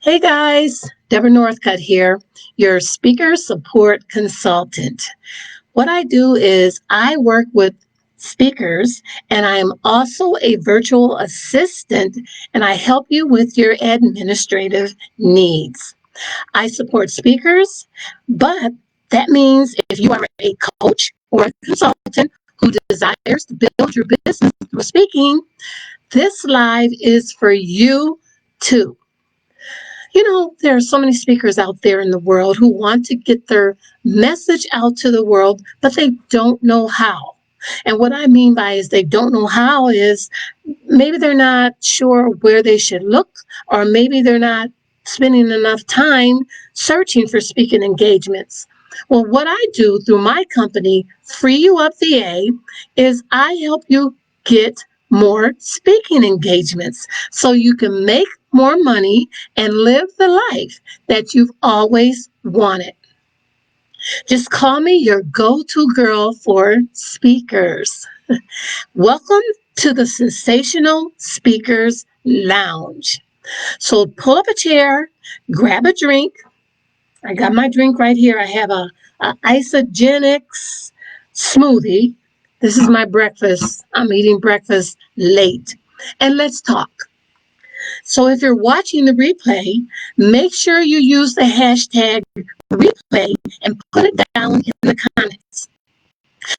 Hey guys, Deborah Northcutt here, your speaker support consultant. What I do is I work with speakers and I am also a virtual assistant and I help you with your administrative needs. I support speakers, but that means if you are a coach or a consultant who desires to build your business through speaking, this live is for you too. There are so many speakers out there in the world who want to get their message out to the world, but they don't know how. And what I mean by is they don't know how is maybe they're not sure where they should look, or maybe they're not spending enough time searching for speaking engagements. Well, what I do through my company, Free You Up VA, is I help you get more speaking engagements so you can make more money and live the life that you've always wanted. Just call me your go-to girl for speakers. Welcome to the Sensational Speakers Lounge. So pull up a chair, grab a drink. I got my drink right here. I have a isogenics smoothie. This is my breakfast. I'm eating breakfast late. And let's talk. So if you're watching the replay, make sure you use the hashtag replay and put it down in the comments.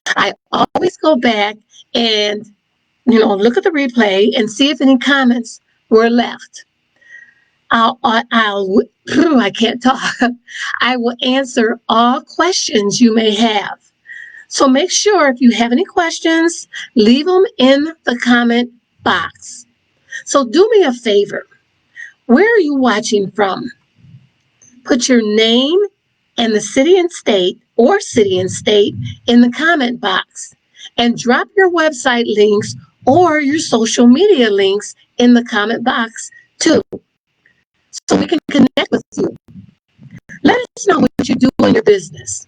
I always go back and, look at the replay and see if any comments were left. I can't talk. I will answer all questions you may have. So make sure if you have any questions, leave them in the comment box. So do me a favor. Where are you watching from? Put your name and the city and state in the comment box and drop your website links or your social media links in the comment box too, so we can connect with you. Let us know what you do in your business.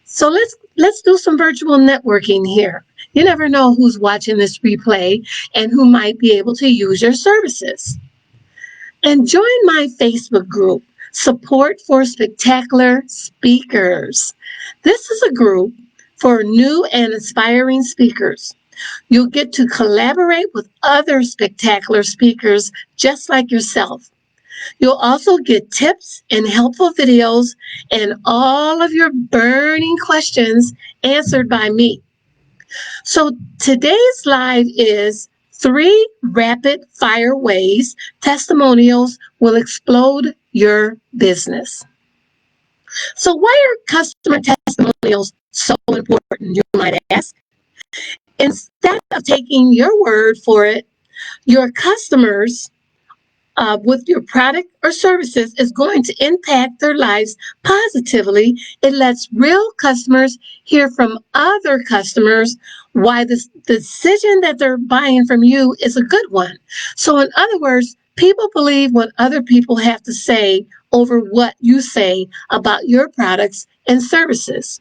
So let's do some virtual networking here. You never know who's watching this replay and who might be able to use your services. And join my Facebook group, Support for Spectacular Speakers. This is a group for new and aspiring speakers. You'll get to collaborate with other spectacular speakers just like yourself. You'll also get tips and helpful videos and all of your burning questions answered by me. So today's live is 3 rapid fire ways testimonials will explode your business. So why are customer testimonials so important, you might ask? Instead of taking your word for it, your customers with your product or services is going to impact their lives positively. It lets real customers hear from other customers why the decision that they're buying from you is a good one. So in other words, people believe what other people have to say over what you say about your products and services.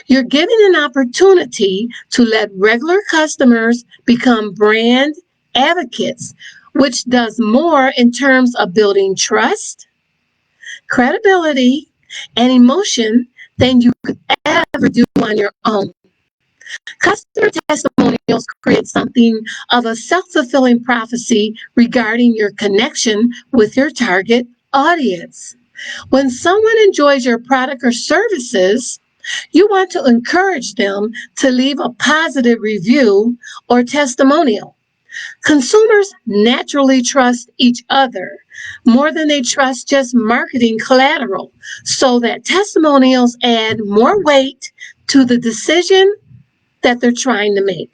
You're given an opportunity to let regular customers become brand advocates, which does more in terms of building trust, credibility, and emotion than you could ever do on your own. Customer testimonials create something of a self-fulfilling prophecy regarding your connection with your target audience. When someone enjoys your product or services, you want to encourage them to leave a positive review or testimonial. Consumers naturally trust each other more than they trust just marketing collateral, so that testimonials add more weight to the decision that they're trying to make.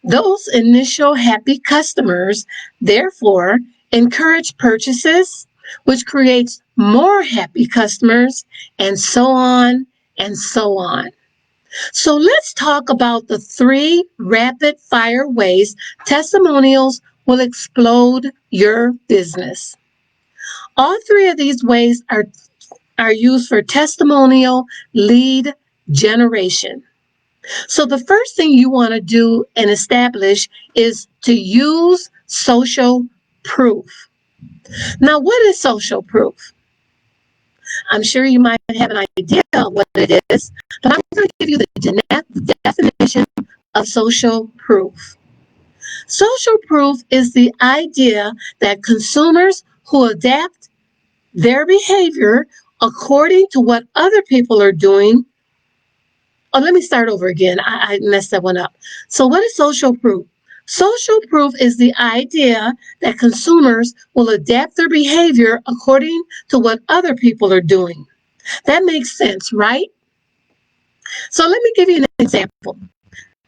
Those initial happy customers, therefore, encourage purchases, which creates more happy customers, and so on and so on. So let's talk about the 3 rapid fire ways testimonials will explode your business. All 3 of these ways are used for testimonial lead generation. So the first thing you want to do and establish is to use social proof. Now, what is social proof? I'm sure you might have an idea of what it is, but I'm going to give you the definition of social proof. Social proof is the idea that consumers who adapt their behavior according to what other people are doing. Oh, let me start over again. I messed that one up. So, what is social proof? Social proof is the idea that consumers will adapt their behavior according to what other people are doing. That makes sense, right? So, let me give you an example.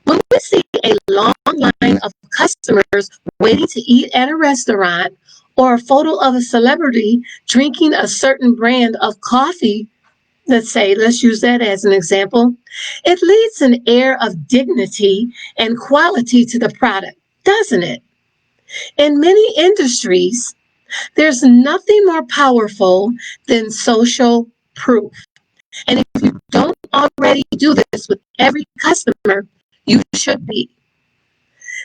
When we see a long line of customers waiting to eat at a restaurant, or a photo of a celebrity drinking a certain brand of coffee, let's use that as an example, it leads an air of dignity and quality to the product, doesn't it? In many industries, there's nothing more powerful than social proof. And if you don't already do this with every customer, you should be.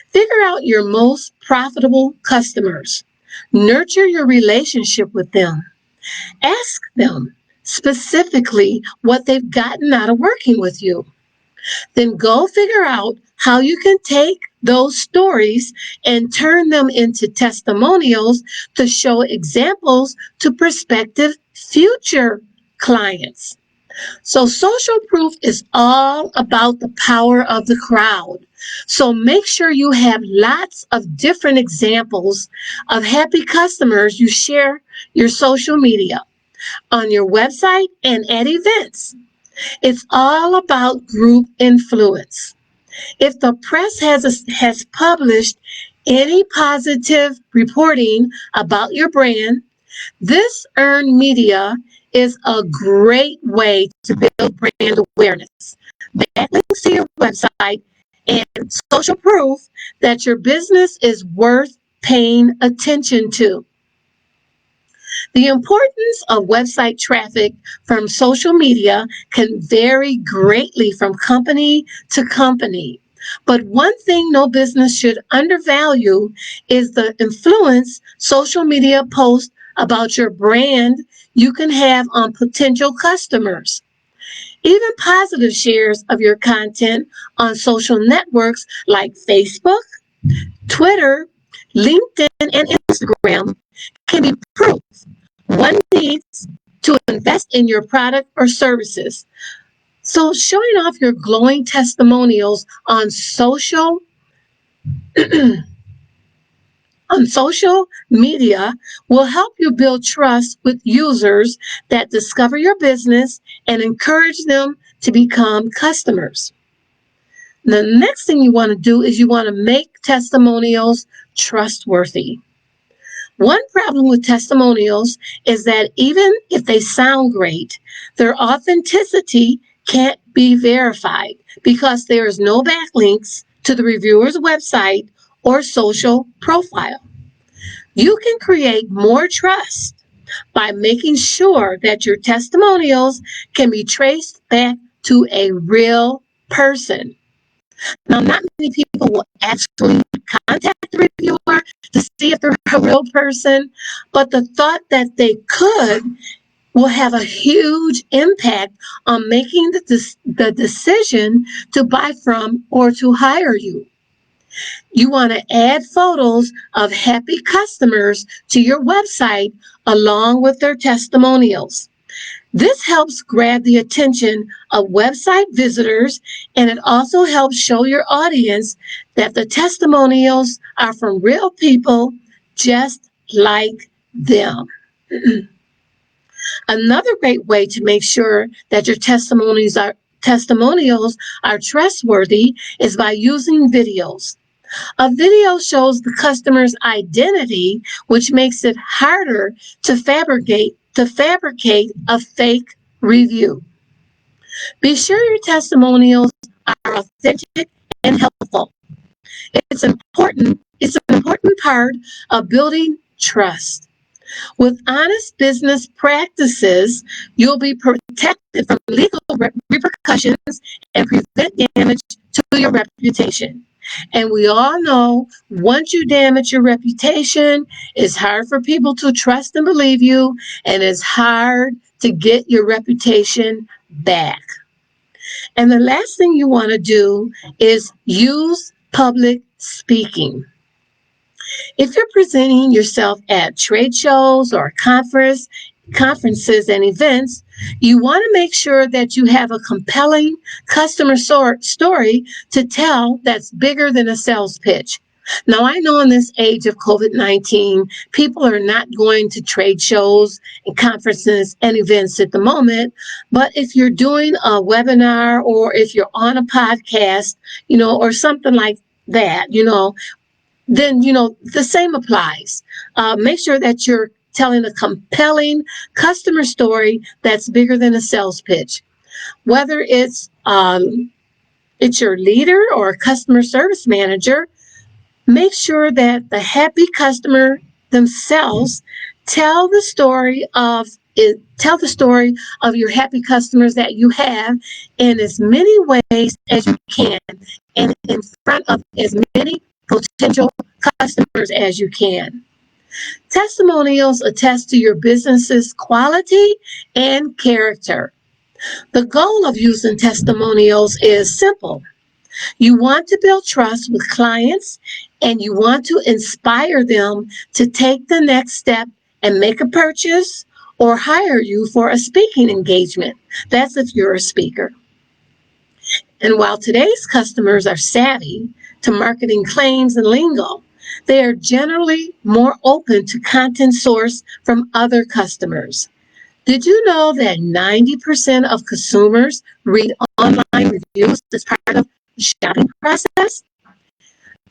Figure out your most profitable customers. Nurture your relationship with them. Ask them specifically what they've gotten out of working with you. Then go figure out how you can take those stories and turn them into testimonials to show examples to prospective future clients. So social proof is all about the power of the crowd. So make sure you have lots of different examples of happy customers you share your social media, on your website, and at events. It's all about group influence. If the press has published any positive reporting about your brand, this earned media is a great way to build brand awareness. Backlinks to your website and social proof that your business is worth paying attention to. The importance of website traffic from social media can vary greatly from company to company. But one thing no business should undervalue is the influence social media posts about your brand you can have on potential customers. Even positive shares of your content on social networks like Facebook, Twitter, LinkedIn, and Instagram can be proof one needs to invest in your product or services. So showing off your glowing testimonials on social on social media will help you build trust with users that discover your business and encourage them to become customers. The next thing you want to do is you want to make testimonials trustworthy. One problem with testimonials is that even if they sound great, their authenticity can't be verified because there is no backlinks to the reviewer's website or social profile. You can create more trust by making sure that your testimonials can be traced back to a real person. Now, not many people will actually contact the reviewer to see if they're a real person, but the thought that they could will have a huge impact on making the decision to buy from or to hire you. You want to add photos of happy customers to your website along with their testimonials. This helps grab the attention of website visitors, and it also helps show your audience that the testimonials are from real people just like them. Another great way to make sure that your testimonials are trustworthy is by using videos. A video shows the customer's identity, which makes it harder to fabricate a fake review. Be sure your testimonials are authentic and helpful. It's an important part of building trust. With honest business practices, you'll be protected from legal repercussions and prevent damage to your reputation. And we all know once you damage your reputation, it's hard for people to trust and believe you, and it's hard to get your reputation back. And the last thing you want to do is use public speaking. If you're presenting yourself at trade shows or conferences and events, you want to make sure that you have a compelling customer story to tell that's bigger than a sales pitch. Now, I know in this age of COVID-19, people are not going to trade shows and conferences and events at the moment. But if you're doing a webinar or if you're on a podcast, or something like that, then, the same applies. Make sure that you're telling a compelling customer story that's bigger than a sales pitch. Whether it's your leader or a customer service manager, make sure that the happy customer themselves tell the story of your happy customers that you have in as many ways as you can and in front of as many potential customers as you can. Testimonials attest to your business's quality and character. The goal of using testimonials is simple. You want to build trust with clients, and you want to inspire them to take the next step and make a purchase or hire you for a speaking engagement. That's if you're a speaker. And while today's customers are savvy to marketing claims and lingo, they are generally more open to content sourced from other customers. Did you know that 90% of consumers read online reviews as part of the shopping process?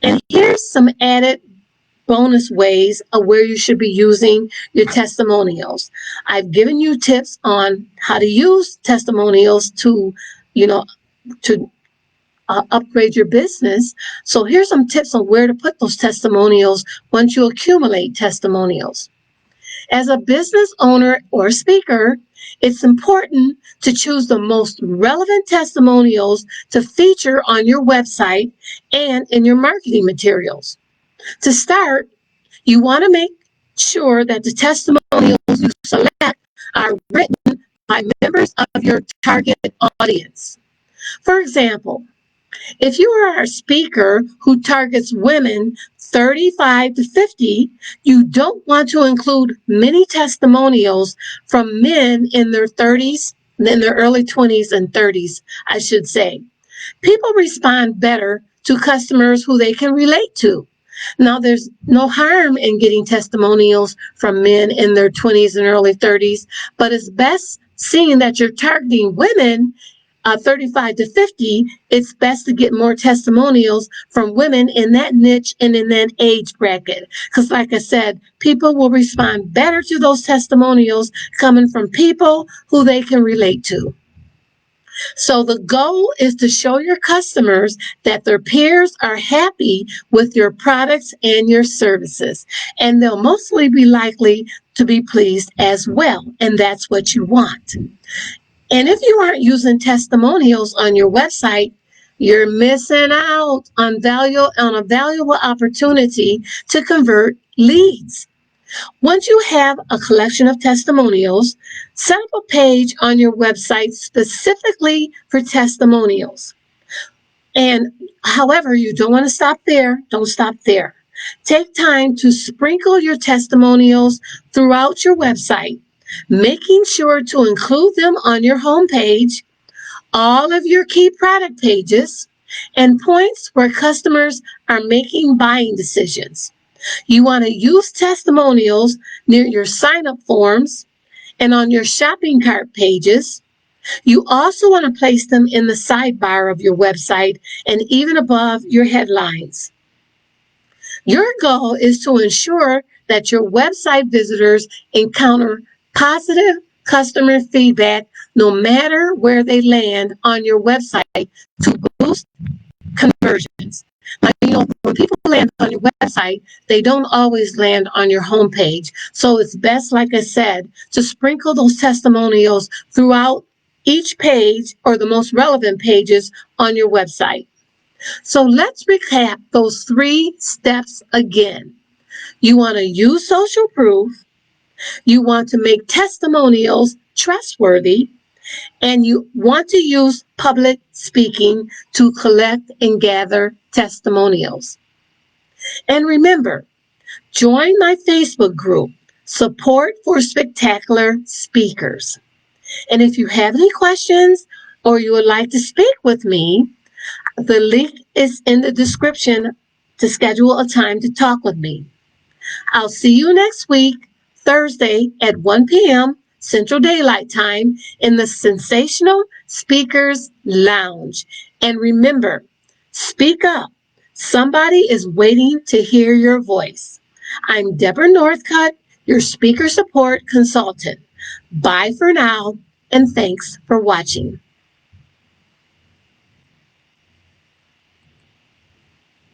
And here's some added bonus ways of where you should be using your testimonials. I've given you tips on how to use testimonials to upgrade your business. So here's some tips on where to put those testimonials once you accumulate testimonials. As a business owner or speaker, it's important to choose the most relevant testimonials to feature on your website and in your marketing materials. To start, you want to make sure that the testimonials you select are written by members of your target audience. For example, if you are a speaker who targets women 35 to 50, you don't want to include many testimonials from men in their 30s, in their early 20s and 30s, I should say. People respond better to customers who they can relate to. Now, there's no harm in getting testimonials from men in their 20s and early 30s, but it's best seeing that you're targeting women 35 to 50, it's best to get more testimonials from women in that niche and in that age bracket. Because like I said, people will respond better to those testimonials coming from people who they can relate to. So the goal is to show your customers that their peers are happy with your products and your services, and they'll mostly be likely to be pleased as well. And that's what you want. And if you aren't using testimonials on your website, you're missing out on a valuable opportunity to convert leads. Once you have a collection of testimonials, set up a page on your website specifically for testimonials. And however, you don't want to stop there. Don't stop there. Take time to sprinkle your testimonials throughout your website, making sure to include them on your homepage, all of your key product pages, and points where customers are making buying decisions. You want to use testimonials near your sign-up forms and on your shopping cart pages. You also want to place them in the sidebar of your website and even above your headlines. Your goal is to ensure that your website visitors encounter positive customer feedback no matter where they land on your website to boost conversions. When people land on your website, they don't always land on your homepage. So it's best, like I said, to sprinkle those testimonials throughout each page or the most relevant pages on your website. So let's recap those 3 steps again. You want to use social proof, you want to make testimonials trustworthy, and you want to use public speaking to collect and gather testimonials. And remember, join my Facebook group, Support for Spectacular Speakers. And if you have any questions or you would like to speak with me, the link is in the description to schedule a time to talk with me. I'll see you next week, Thursday at 1 p.m. Central Daylight Time in the Sensational Speakers Lounge. And remember, speak up. Somebody is waiting to hear your voice. I'm Deborah Northcutt, your speaker support consultant. Bye for now, and thanks for watching.